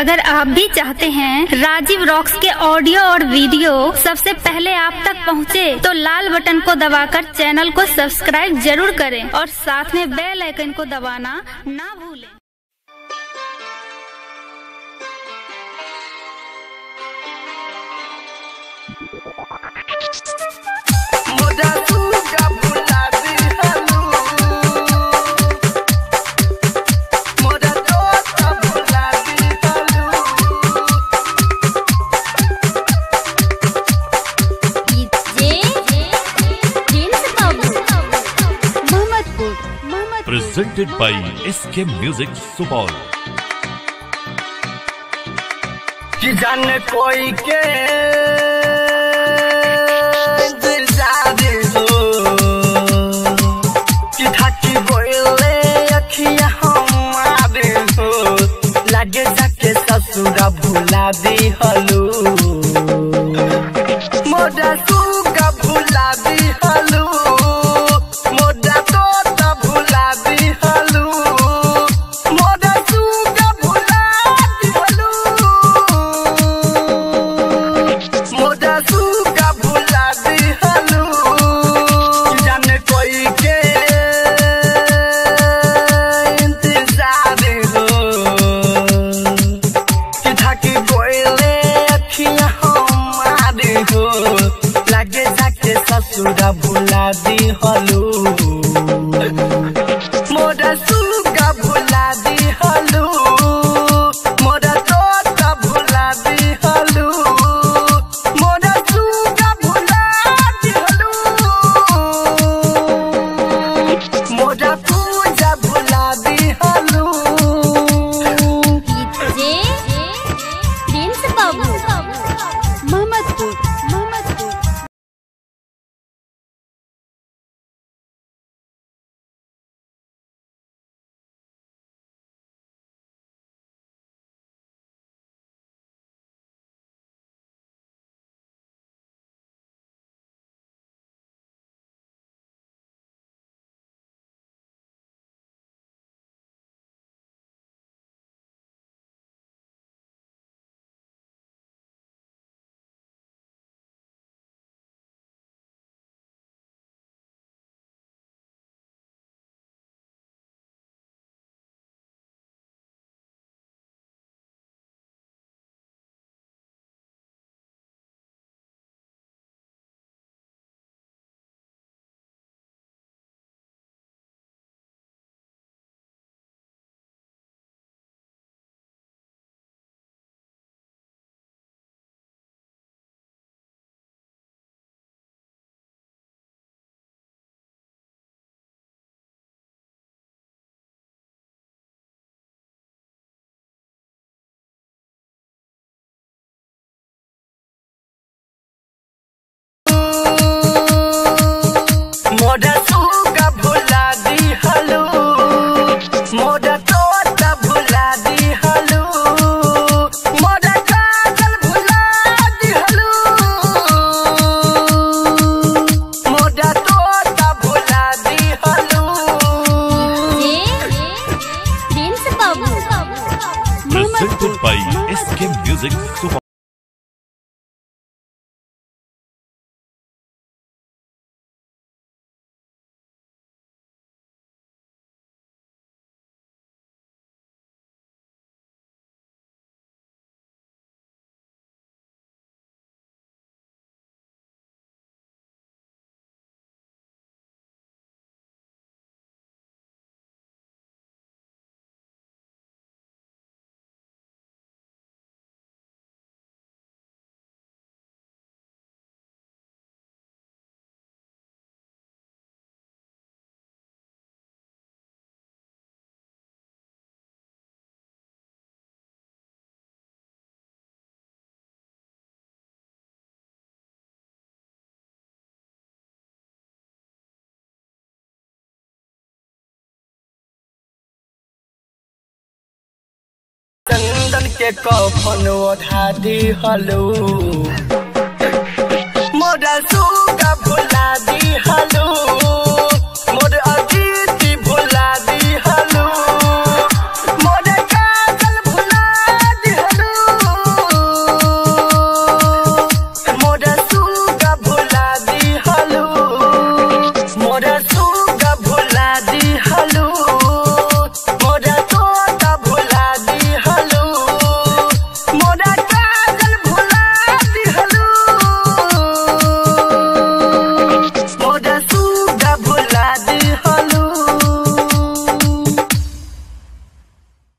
अगर आप भी चाहते हैं राजीव रॉक्स के ऑडियो और वीडियो सबसे पहले आप तक पहुंचे, तो लाल बटन को दबाकर चैनल को सब्सक्राइब जरूर करें और साथ में बेल आइकन को दबाना ना भूलें। Presented by SK Music Supol। कि जाने कोई के इंतजार हो, कि थाकी बोले अखियां हमारे हो, लगे जाके ससुरा भुला दी हलू, मोरा सुगा भुला दी हलू, मोरा तोता भुला दी हलू, मोरा सुगा भुला दी हलू, मोरा सुगा भुला दी हलू। जाने कोई के इंतजार हो, कि थाकी बोले अखियां हमारे हो, लगे जाके ससुरा भुला दी हलू, मोरा सुगा भुला दी हलू, मोरा तोता भुला दी हलू, मोरा सुगा भुला दी हलू, मोरा पूजा भुला दी हलू। मोरा सुगा भुला दी हलू, मोरा तोता भुला दी हलू, मोरा काजल भुला दी हलू, मोरा तोता भुला दी हलू। Presented by SK Music Supol। चंदन के कफन ओढ़ा दी हलू, मोरा